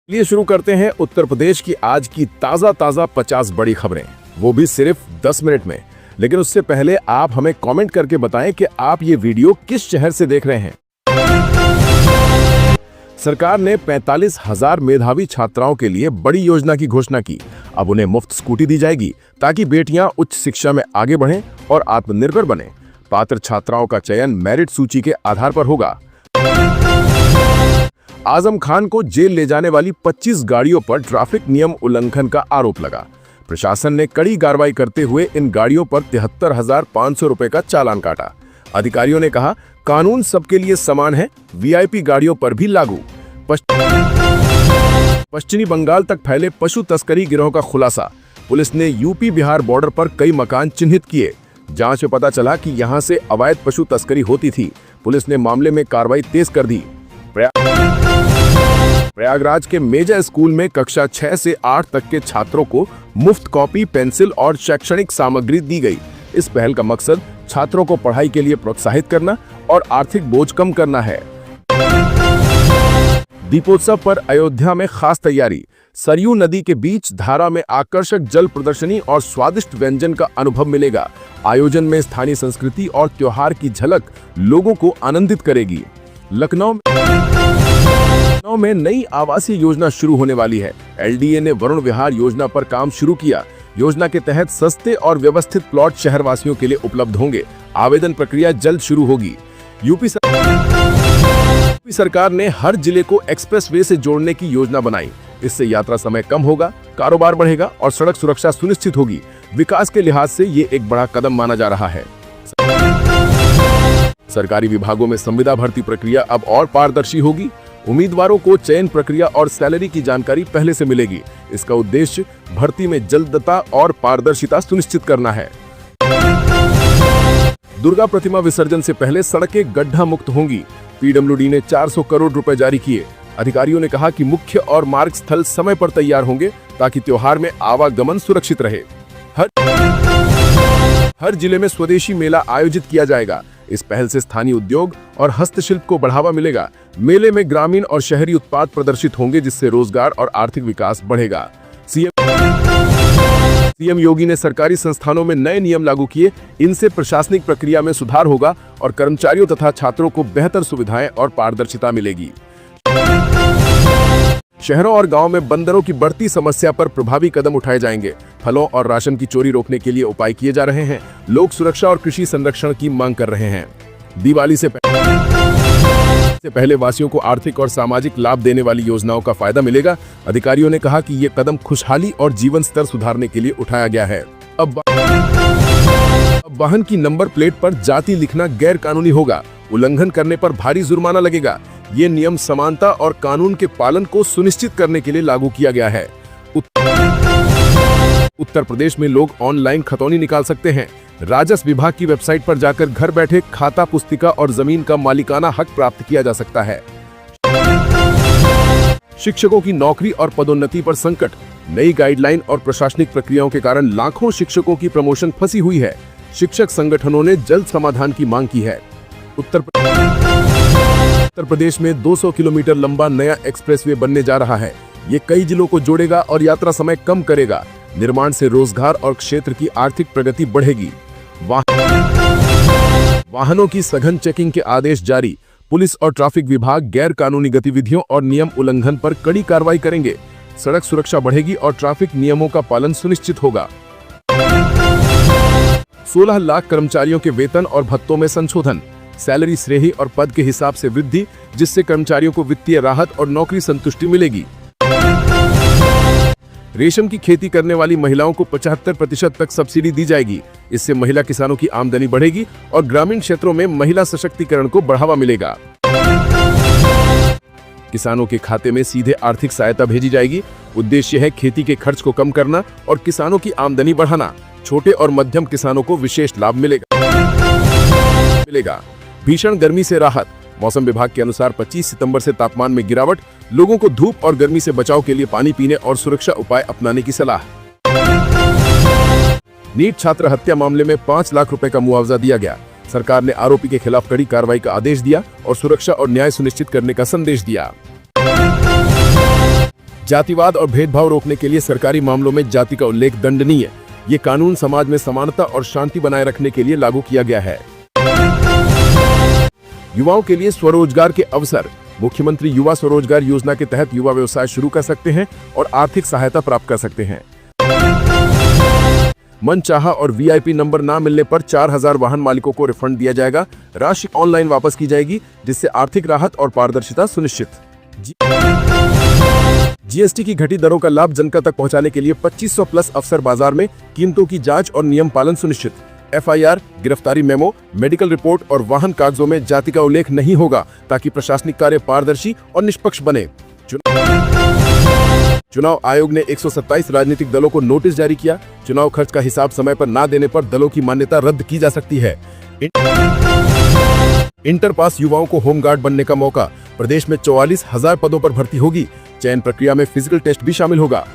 लिए शुरू करते हैं उत्तर प्रदेश की आज की ताजा 50 बड़ी खबरें, वो भी सिर्फ 10 मिनट में। लेकिन उससे पहले आप हमें कमेंट करके बताएं कि आप ये वीडियो किस शहर से देख रहे हैं। सरकार ने 45,000 मेधावी छात्राओं के लिए बड़ी योजना की घोषणा की। अब उन्हें मुफ्त स्कूटी दी जाएगी ताकि बेटियां उच्च शिक्षा में आगे बढ़ें और आत्मनिर्भर बने। पात्र छात्राओं का चयन मेरिट सूची के आधार पर होगा। आजम खान को जेल ले जाने वाली 25 गाड़ियों पर ट्रैफिक नियम उल्लंघन का आरोप लगा। प्रशासन ने कड़ी कार्रवाई करते हुए इन गाड़ियों पर 73,500 रुपए का चालान काटा। अधिकारियों ने कहा, कानून सबके लिए समान है, वीआईपी गाड़ियों पर भी लागू। पश्चिमी बंगाल तक फैले पशु तस्करी गिरोह का खुलासा। पुलिस ने यूपी बिहार बॉर्डर पर कई मकान चिन्हित किए। जांच में पता चला कि यहां से अवैध पशु तस्करी होती थी। पुलिस ने मामले में कार्रवाई तेज कर दी। प्रयागराज के मेजा स्कूल में कक्षा 6 से 8 तक के छात्रों को मुफ्त कॉपी, पेंसिल और शैक्षणिक सामग्री दी गई। इस पहल का मकसद छात्रों को पढ़ाई के लिए प्रोत्साहित करना और आर्थिक बोझ कम करना है। दीपोत्सव पर अयोध्या में खास तैयारी। सरयू नदी के बीच धारा में आकर्षक जल प्रदर्शनी और स्वादिष्ट व्यंजन का अनुभव मिलेगा। आयोजन में स्थानीय संस्कृति और त्योहार की झलक लोगों को आनंदित करेगी। लखनऊ में नई आवासीय योजना शुरू होने वाली है। एलडीए ने वरुण विहार योजना पर काम शुरू किया। योजना के तहत सस्ते और व्यवस्थित प्लॉट शहरवासियों के लिए उपलब्ध होंगे। आवेदन प्रक्रिया जल्द शुरू होगी। यूपी सरकार ने हर जिले को एक्सप्रेसवे से जोड़ने की योजना बनाई। इससे यात्रा समय कम होगा, कारोबार बढ़ेगा और सड़क सुरक्षा सुनिश्चित होगी। विकास के लिहाज से ये एक बड़ा कदम माना जा रहा है। सरकारी विभागों में संविदा भर्ती प्रक्रिया अब और पारदर्शी होगी। उम्मीदवारों को चयन प्रक्रिया और सैलरी की जानकारी पहले से मिलेगी। इसका उद्देश्य भर्ती में जल्दता और पारदर्शिता सुनिश्चित करना है। दुर्गा प्रतिमा विसर्जन से पहले सड़कें गड्ढा मुक्त होंगी। पीडब्ल्यूडी ने 400 करोड़ रुपए जारी किए। अधिकारियों ने कहा कि मुख्य और मार्ग स्थल समय पर तैयार होंगे ताकि त्योहार में आवागमन सुरक्षित रहे। हर जिले में स्वदेशी मेला आयोजित किया जाएगा। इस पहल से स्थानीय उद्योग और हस्तशिल्प को बढ़ावा मिलेगा। मेले में ग्रामीण और शहरी उत्पाद प्रदर्शित होंगे, जिससे रोजगार और आर्थिक विकास बढ़ेगा। सीएम योगी ने सरकारी संस्थानों में नए नियम लागू किए। इनसे प्रशासनिक प्रक्रिया में सुधार होगा और कर्मचारियों तथा छात्रों को बेहतर सुविधाएं और पारदर्शिता मिलेगी। शहरों और गांवों में बंदरों की बढ़ती समस्या पर प्रभावी कदम उठाए जाएंगे। फलों और राशन की चोरी रोकने के लिए उपाय किए जा रहे हैं। लोक सुरक्षा और कृषि संरक्षण की मांग कर रहे हैं। दिवाली से पहले वासियों को आर्थिक और सामाजिक लाभ देने वाली योजनाओं का फायदा मिलेगा। अधिकारियों ने कहा कि ये कदम खुशहाली और जीवन स्तर सुधारने के लिए उठाया गया है। अब वाहन की नंबर प्लेट पर जाति लिखना गैर कानूनी होगा। उल्लंघन करने पर भारी जुर्माना लगेगा। ये नियम समानता और कानून के पालन को सुनिश्चित करने के लिए लागू किया गया है। उत्तर प्रदेश में लोग ऑनलाइन खतौनी निकाल सकते हैं। राजस्व विभाग की वेबसाइट पर जाकर घर बैठे खाता पुस्तिका और जमीन का मालिकाना हक प्राप्त किया जा सकता है। शिक्षकों की नौकरी और पदोन्नति पर संकट। नई गाइडलाइन और प्रशासनिक प्रक्रियाओं के कारण लाखों शिक्षकों की प्रमोशन फंसी हुई है। शिक्षक संगठनों ने जल्द समाधान की मांग की है। उत्तर प्रदेश में 200 किलोमीटर लंबा नया एक्सप्रेसवे बनने जा रहा है। ये कई जिलों को जोड़ेगा और यात्रा समय कम करेगा। निर्माण से रोजगार और क्षेत्र की आर्थिक प्रगति बढ़ेगी। वाहनों की सघन चेकिंग के आदेश जारी। पुलिस और ट्रैफिक विभाग गैर कानूनी गतिविधियों और नियम उल्लंघन पर कड़ी कार्रवाई करेंगे। सड़क सुरक्षा बढ़ेगी और ट्रैफिक नियमों का पालन सुनिश्चित होगा। 16 लाख कर्मचारियों के वेतन और भत्तों में संशोधन। सैलरी श्रेणी और पद के हिसाब से वृद्धि, जिससे कर्मचारियों को वित्तीय राहत और नौकरी संतुष्टि मिलेगी। रेशम की खेती करने वाली महिलाओं को 75% तक सब्सिडी दी जाएगी। इससे महिला किसानों की आमदनी बढ़ेगी और ग्रामीण क्षेत्रों में महिला सशक्तिकरण को बढ़ावा मिलेगा। किसानों के खाते में सीधे आर्थिक सहायता भेजी जाएगी। उद्देश्य है खेती के खर्च को कम करना और किसानों की आमदनी बढ़ाना। छोटे और मध्यम किसानों को विशेष लाभ मिलेगा। भीषण गर्मी से राहत। मौसम विभाग के अनुसार 25 सितंबर से तापमान में गिरावट। लोगों को धूप और गर्मी से बचाव के लिए पानी पीने और सुरक्षा उपाय अपनाने की सलाह। नीट छात्र हत्या मामले में 5 लाख रुपए का मुआवजा दिया गया। सरकार ने आरोपी के खिलाफ कड़ी कार्रवाई का आदेश दिया और सुरक्षा और न्याय सुनिश्चित करने का संदेश दिया। जातिवाद और भेदभाव रोकने के लिए सरकारी मामलों में जाति का उल्लेख दंडनीय। ये कानून समाज में समानता और शांति बनाए रखने के लिए लागू किया गया है। युवाओं के लिए स्वरोजगार के अवसर। मुख्यमंत्री युवा स्वरोजगार योजना के तहत युवा व्यवसाय शुरू कर सकते हैं और आर्थिक सहायता प्राप्त कर सकते हैं। मनचाहा और वीआईपी नंबर ना मिलने पर 4000 वाहन मालिकों को रिफंड दिया जाएगा। राशि ऑनलाइन वापस की जाएगी, जिससे आर्थिक राहत और पारदर्शिता सुनिश्चित। जीएसटी की घटी दरों का लाभ जनता तक पहुंचाने के लिए 2500 प्लस अफसर बाजार में कीमतों की जांच और नियम पालन सुनिश्चित। एफआईआर, गिरफ्तारी मेमो, मेडिकल रिपोर्ट और वाहन कागजों में जाति का उल्लेख नहीं होगा, ताकि प्रशासनिक कार्य पारदर्शी और निष्पक्ष बने। चुनाव आयोग ने 127 राजनीतिक दलों को नोटिस जारी किया। चुनाव खर्च का हिसाब समय पर न देने पर दलों की मान्यता रद्द की जा सकती है। इंटर पास युवाओं को होमगार्ड बनने का मौका। प्रदेश में 44,000 पदों पर भर्ती होगी। चयन प्रक्रिया में फिजिकल टेस्ट भी शामिल होगा।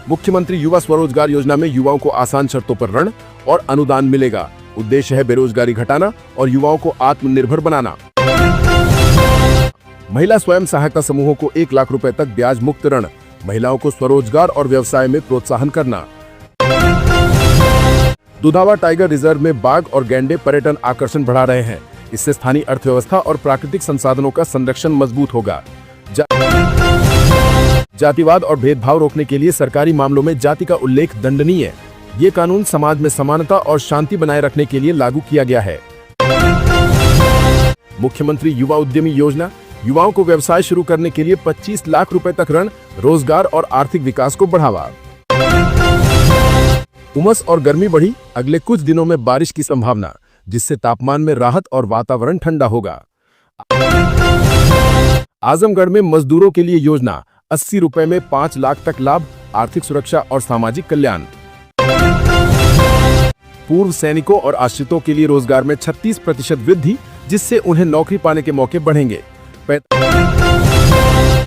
मुख्यमंत्री युवा स्वरोजगार योजना में युवाओं को आसान शर्तों पर ऋण और अनुदान मिलेगा। उद्देश्य है बेरोजगारी घटाना और युवाओं को आत्मनिर्भर बनाना। महिला स्वयं सहायता समूहों को 1 लाख रुपए तक ब्याज मुक्त ऋण। महिलाओं को स्वरोजगार और व्यवसाय में प्रोत्साहन करना। दुधावा टाइगर रिजर्व में बाघ और गैंडे पर्यटन आकर्षण बढ़ा रहे हैं। इससे स्थानीय अर्थव्यवस्था और प्राकृतिक संसाधनों का संरक्षण मजबूत होगा। जातिवाद और भेदभाव रोकने के लिए सरकारी मामलों में जाति का उल्लेख दंडनीय है। ये कानून समाज में समानता और शांति बनाए रखने के लिए लागू किया गया है। मुख्यमंत्री युवा उद्यमी योजना। युवाओं को व्यवसाय शुरू करने के लिए 25 लाख रुपए तक ऋण, रोजगार और आर्थिक विकास को बढ़ावा। उमस और गर्मी बढ़ी, अगले कुछ दिनों में बारिश की संभावना, जिससे तापमान में राहत और वातावरण ठंडा होगा। आजमगढ़ में मजदूरों के लिए योजना। 80 रुपए में 5 लाख तक लाभ, आर्थिक सुरक्षा और सामाजिक कल्याण। पूर्व सैनिकों और आश्रितों के लिए रोजगार में 36% वृद्धि, जिससे उन्हें नौकरी पाने के मौके बढ़ेंगे।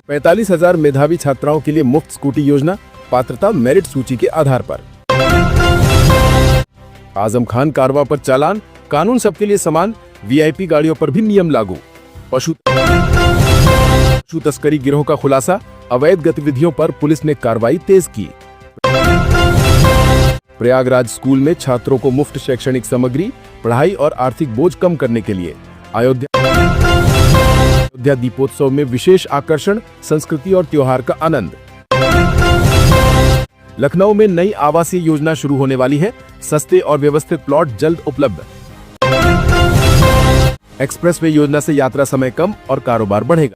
45,000 मेधावी छात्राओं के लिए मुफ्त स्कूटी योजना, पात्रता मेरिट सूची के आधार पर। आजम खान कारवां पर चालान, कानून सबके लिए समान, वीआईपी गाड़ियों पर भी नियम लागू। पशु तस्करी गिरोह का खुलासा, अवैध गतिविधियों पर पुलिस ने कार्रवाई तेज की। प्रयागराज स्कूल में छात्रों को मुफ्त शैक्षणिक सामग्री, पढ़ाई और आर्थिक बोझ कम करने के लिए। अयोध्या दीपोत्सव में विशेष आकर्षण, संस्कृति और त्योहार का आनंद। लखनऊ में नई आवासीय योजना शुरू होने वाली है। सस्ते और व्यवस्थित प्लॉट जल्द उपलब्ध। एक्सप्रेसवे योजना से यात्रा समय कम और कारोबार बढ़ेगा।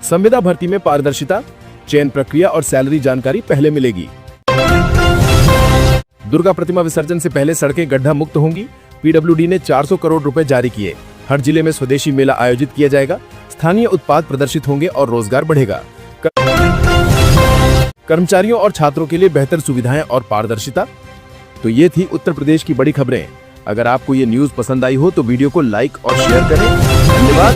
संविदा भर्ती में पारदर्शिता, चयन प्रक्रिया और सैलरी जानकारी पहले मिलेगी। दुर्गा प्रतिमा विसर्जन से पहले सड़कें गड्ढा मुक्त होंगी। पीडब्ल्यूडी ने 400 करोड़ रुपए जारी किए। हर जिले में स्वदेशी मेला आयोजित किया जाएगा। स्थानीय उत्पाद प्रदर्शित होंगे और रोजगार बढ़ेगा। कर्मचारियों और छात्रों के लिए बेहतर सुविधाएं और पारदर्शिता। तो ये थी उत्तर प्रदेश की बड़ी खबरें। अगर आपको ये न्यूज़ पसंद आई हो तो वीडियो को लाइक और शेयर करें। धन्यवाद।